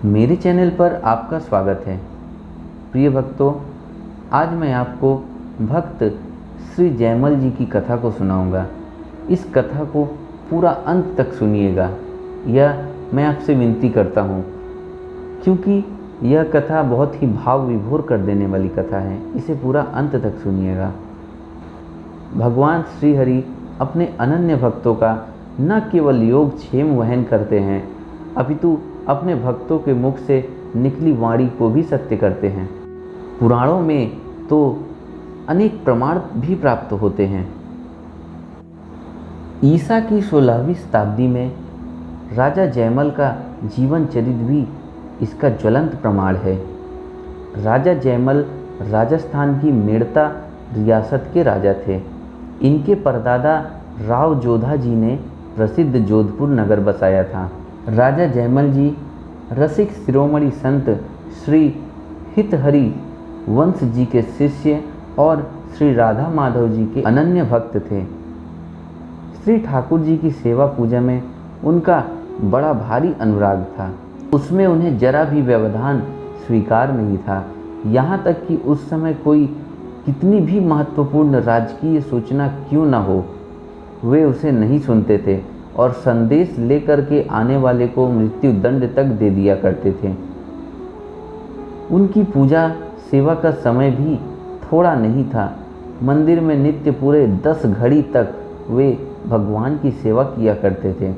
मेरे चैनल पर आपका स्वागत है। प्रिय भक्तों, आज मैं आपको भक्त श्री जयमल जी की कथा को सुनाऊंगा। इस कथा को पूरा अंत तक सुनिएगा, यह मैं आपसे विनती करता हूँ, क्योंकि यह कथा बहुत ही भाव विभोर कर देने वाली कथा है। इसे पूरा अंत तक सुनिएगा। भगवान श्री हरि अपने अनन्य भक्तों का न केवल योगक्षेम वहन करते हैं, अपितु अपने भक्तों के मुख से निकली वाणी को भी सत्य करते हैं। पुराणों में तो अनेक प्रमाण भी प्राप्त होते हैं। ईसा की 16वीं शताब्दी में राजा जयमल का जीवन चरित्र भी इसका ज्वलंत प्रमाण है। राजा जयमल राजस्थान की मेड़ता रियासत के राजा थे। इनके परदादा राव जोधा जी ने प्रसिद्ध जोधपुर नगर बसाया था। राजा जयमल जी रसिक शिरोमणि संत श्री हितहरि वंश जी के शिष्य और श्री राधा माधव जी के अनन्य भक्त थे। श्री ठाकुर जी की सेवा पूजा में उनका बड़ा भारी अनुराग था। उसमें उन्हें जरा भी व्यवधान स्वीकार नहीं था। यहाँ तक कि उस समय कोई कितनी भी महत्वपूर्ण राजकीय सूचना क्यों न हो, वे उसे नहीं सुनते थे और संदेश लेकर के आने वाले को मृत्यु दंड तक दे दिया करते थे। उनकी पूजा सेवा का समय भी थोड़ा नहीं था। मंदिर में नित्य पूरे 10 घड़ी तक वे भगवान की सेवा किया करते थे।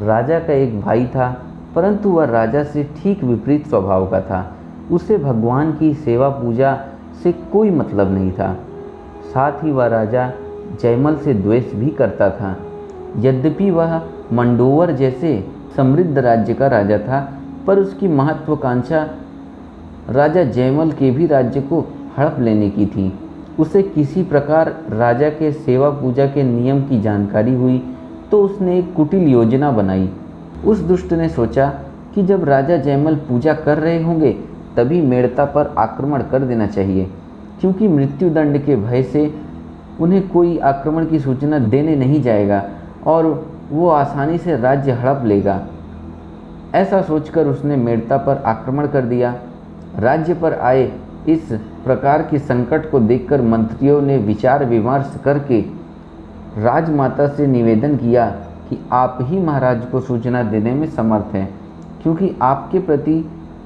राजा का एक भाई था, परंतु वह राजा से ठीक विपरीत स्वभाव का था। उसे भगवान की सेवा पूजा से कोई मतलब नहीं था। साथ ही वह राजा जयमल से द्वेष भी करता था। यद्यपि वह मंडोवर जैसे समृद्ध राज्य का राजा था, पर उसकी महत्वाकांक्षा राजा जयमल के भी राज्य को हड़प लेने की थी। उसे किसी प्रकार राजा के सेवा पूजा के नियम की जानकारी हुई तो उसने एक कुटिल योजना बनाई। उस दुष्ट ने सोचा कि जब राजा जयमल पूजा कर रहे होंगे तभी मेड़ता पर आक्रमण कर देना चाहिए, क्योंकि मृत्यु दंड के भय से उन्हें कोई आक्रमण की सूचना देने नहीं जाएगा और वो आसानी से राज्य हड़प लेगा। ऐसा सोचकर उसने मेड़ता पर आक्रमण कर दिया। राज्य पर आए इस प्रकार के संकट को देखकर मंत्रियों ने विचार विमर्श करके राजमाता से निवेदन किया कि आप ही महाराज को सूचना देने में समर्थ हैं, क्योंकि आपके प्रति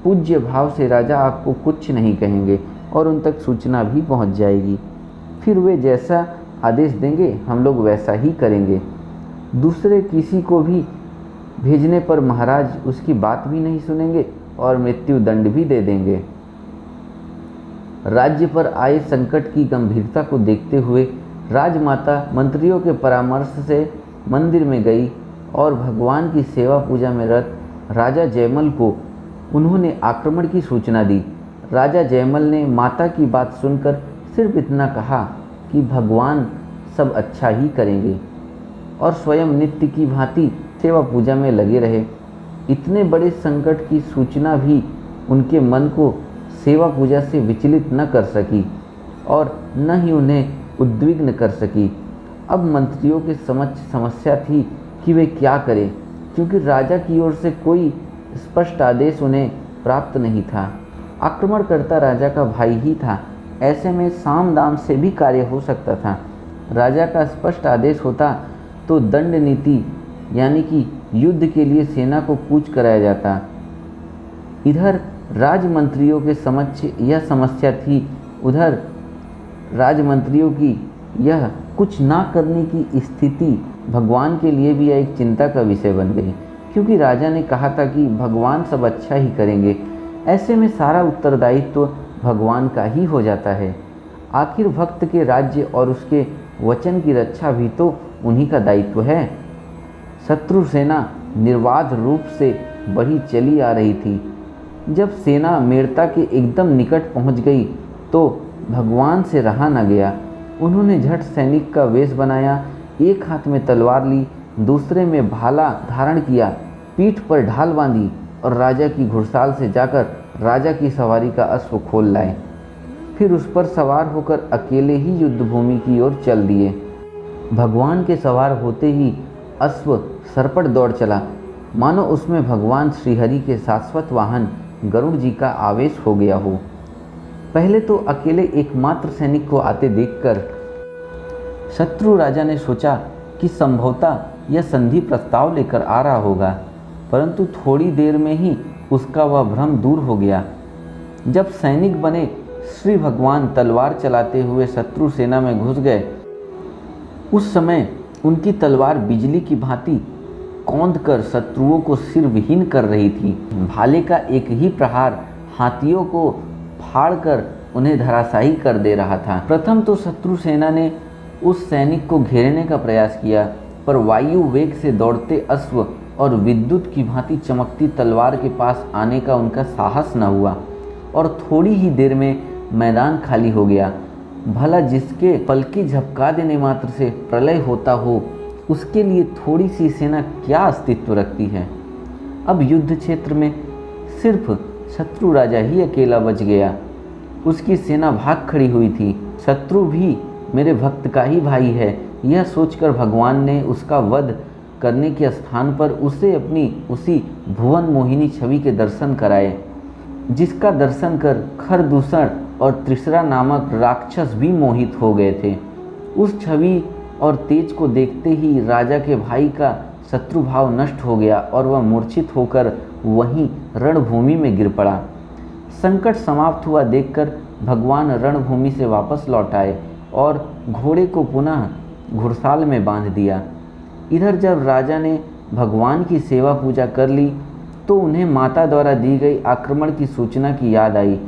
पूज्य भाव से राजा आपको कुछ नहीं कहेंगे और उन तक सूचना भी पहुंच जाएगी। फिर वे जैसा आदेश देंगे हम लोग वैसा ही करेंगे। दूसरे किसी को भी भेजने पर महाराज उसकी बात भी नहीं सुनेंगे और मृत्यु दंड भी दे देंगे। राज्य पर आए संकट की गंभीरता को देखते हुए राजमाता मंत्रियों के परामर्श से मंदिर में गई और भगवान की सेवा पूजा में रत राजा जयमल को उन्होंने आक्रमण की सूचना दी। राजा जयमल ने माता की बात सुनकर सिर्फ इतना कहा कि भगवान सब अच्छा ही करेंगे और स्वयं नित्य की भांति सेवा पूजा में लगे रहे। इतने बड़े संकट की सूचना भी उनके मन को सेवा पूजा से विचलित न कर सकी और न ही उन्हें उद्विग्न कर सकी। अब मंत्रियों के समक्ष समस्या थी कि वे क्या करें, क्योंकि राजा की ओर से कोई स्पष्ट आदेश उन्हें प्राप्त नहीं था। आक्रमणकर्ता राजा का भाई ही था। ऐसे में साम दाम से भी कार्य हो सकता था। राजा का स्पष्ट आदेश होता तो दंड नीति यानी कि युद्ध के लिए सेना को कूच कराया जाता। इधर राजमंत्रियों के समक्ष यह समस्या थी, उधर राजमंत्रियों की यह कुछ ना करने की स्थिति भगवान के लिए भी एक चिंता का विषय बन गई, क्योंकि राजा ने कहा था कि भगवान सब अच्छा ही करेंगे। ऐसे में सारा उत्तरदायित्व भगवान का ही हो जाता है। आखिर भक्त के राज्य और उसके वचन की रक्षा भी तो उन्हीं का दायित्व है। शत्रु सेना निर्बाध रूप से बढ़ी चली आ रही थी। जब सेना मेड़ता के एकदम निकट पहुंच गई तो भगवान से रहा न गया। उन्होंने झट सैनिक का वेश बनाया, एक हाथ में तलवार ली, दूसरे में भाला धारण किया, पीठ पर ढाल बांधी और राजा की घुड़साल से जाकर राजा की सवारी का अश्व खोल लाए। फिर उस पर सवार होकर अकेले ही युद्ध भूमि की ओर चल दिए। भगवान के सवार होते ही अश्व सरपट दौड़ चला। मानो उसमें भगवान श्रीहरि के शाश्वत वाहन गरुड़ जी का आवेश हो गया हो। पहले तो अकेले एकमात्र सैनिक को आते देखकर शत्रु राजा ने सोचा कि संभवतः यह संधि प्रस्ताव लेकर आ रहा होगा, परंतु थोड़ी देर में ही उसका वह भ्रम दूर हो गया। जब सैनिक बने श्री भगवान तलवार चलाते हुए शत्रु सेना में घुस गए, उस समय उनकी तलवार बिजली की भांति कौंध कर शत्रुओं को सिर विहीन कर रही थी। भाले का एक ही प्रहार हाथियों को फाड़कर उन्हें धराशायी कर दे रहा था। प्रथम तो शत्रु सेना ने उस सैनिक को घेरने का प्रयास किया, पर वायु वेग से दौड़ते अश्व और विद्युत की भांति चमकती तलवार के पास आने का उनका साहस न हुआ और थोड़ी ही देर में मैदान खाली हो गया। भला जिसके पलकी झपका देने मात्र से प्रलय होता हो, उसके लिए थोड़ी सी सेना क्या अस्तित्व रखती है। अब युद्ध क्षेत्र में सिर्फ शत्रु राजा ही अकेला बच गया। उसकी सेना भाग खड़ी हुई थी। शत्रु भी मेरे भक्त का ही भाई है, यह सोचकर भगवान ने उसका वध करने के स्थान पर उसे अपनी उसी भुवन मोहिनी छवि के दर्शन कराए, जिसका दर्शन कर खरदूषण और त्रिशरा नामक राक्षस भी मोहित हो गए थे। उस छवि और तेज को देखते ही राजा के भाई का शत्रु भाव नष्ट हो गया और वह मूर्छित होकर वहीं रणभूमि में गिर पड़ा। संकट समाप्त हुआ देखकर भगवान रणभूमि से वापस लौट आए और घोड़े को पुनः घुड़साल में बांध दिया। इधर जब राजा ने भगवान की सेवा पूजा कर ली तो उन्हें माता द्वारा दी गई आक्रमण की सूचना की याद आई।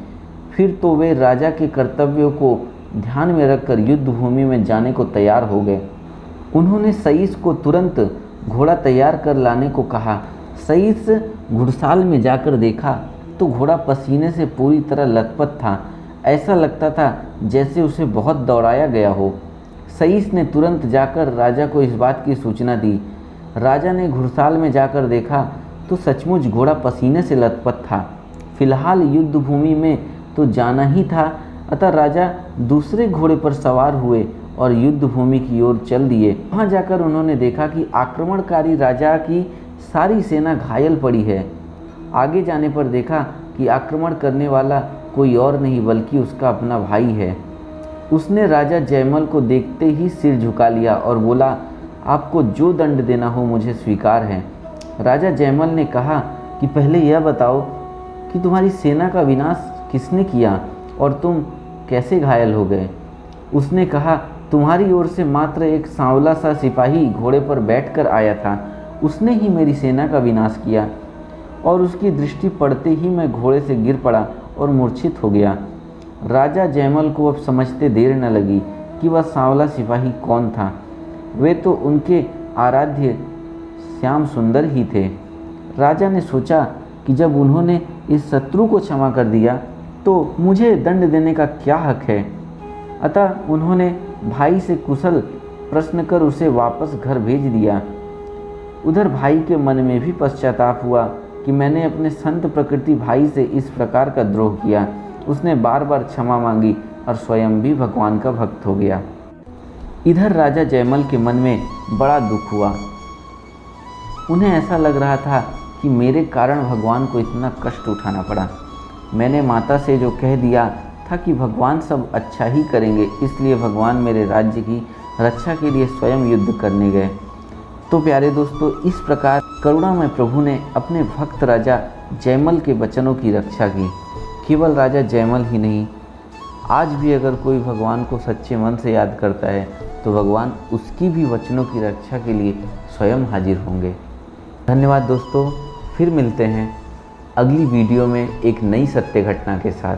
फिर तो वे राजा के कर्तव्यों को ध्यान में रखकर युद्ध भूमि में जाने को तैयार हो गए। उन्होंने सईस को तुरंत घोड़ा तैयार कर लाने को कहा। सईस घुड़साल में जाकर देखा तो घोड़ा पसीने से पूरी तरह लथपथ था। ऐसा लगता था जैसे उसे बहुत दौड़ाया गया हो। सईस ने तुरंत जाकर राजा को इस बात की सूचना दी। राजा ने घुड़साल में जाकर देखा तो सचमुच घोड़ा पसीने से लथपथ था। फिलहाल युद्ध भूमि में तो जाना ही था, अतः राजा दूसरे घोड़े पर सवार हुए और युद्ध भूमि की ओर चल दिए। वहाँ जाकर उन्होंने देखा कि आक्रमणकारी राजा की सारी सेना घायल पड़ी है। आगे जाने पर देखा कि आक्रमण करने वाला कोई और नहीं बल्कि उसका अपना भाई है। उसने राजा जयमल को देखते ही सिर झुका लिया और बोला, आपको जो दंड देना हो मुझे स्वीकार है। राजा जयमल ने कहा कि पहले यह बताओ कि तुम्हारी सेना का विनाश किसने किया और तुम कैसे घायल हो गए। उसने कहा, तुम्हारी ओर से मात्र एक सांवला सा सिपाही घोड़े पर बैठकर आया था, उसने ही मेरी सेना का विनाश किया और उसकी दृष्टि पड़ते ही मैं घोड़े से गिर पड़ा और मूर्छित हो गया। राजा जयमल को अब समझते देर न लगी कि वह सांवला सिपाही कौन था। वे तो उनके आराध्य श्याम सुंदर ही थे। राजा ने सोचा कि जब उन्होंने इस शत्रु को क्षमा कर दिया तो मुझे दंड देने का क्या हक है। अतः उन्होंने भाई से कुशल प्रश्न कर उसे वापस घर भेज दिया। उधर भाई के मन में भी पश्चाताप हुआ कि मैंने अपने संत प्रकृति भाई से इस प्रकार का द्रोह किया। उसने बार बार क्षमा मांगी और स्वयं भी भगवान का भक्त हो गया। इधर राजा जयमल के मन में बड़ा दुख हुआ। उन्हें ऐसा लग रहा था कि मेरे कारण भगवान को इतना कष्ट उठाना पड़ा। मैंने माता से जो कह दिया था कि भगवान सब अच्छा ही करेंगे, इसलिए भगवान मेरे राज्य की रक्षा के लिए स्वयं युद्ध करने गए। तो प्यारे दोस्तों, इस प्रकार करुणामय प्रभु ने अपने भक्त राजा जयमल के वचनों की रक्षा की। केवल राजा जयमल ही नहीं, आज भी अगर कोई भगवान को सच्चे मन से याद करता है तो भगवान उसकी भी वचनों की रक्षा के लिए स्वयं हाजिर होंगे। धन्यवाद दोस्तों, फिर मिलते हैं अगली वीडियो में एक नई सत्य घटना के साथ।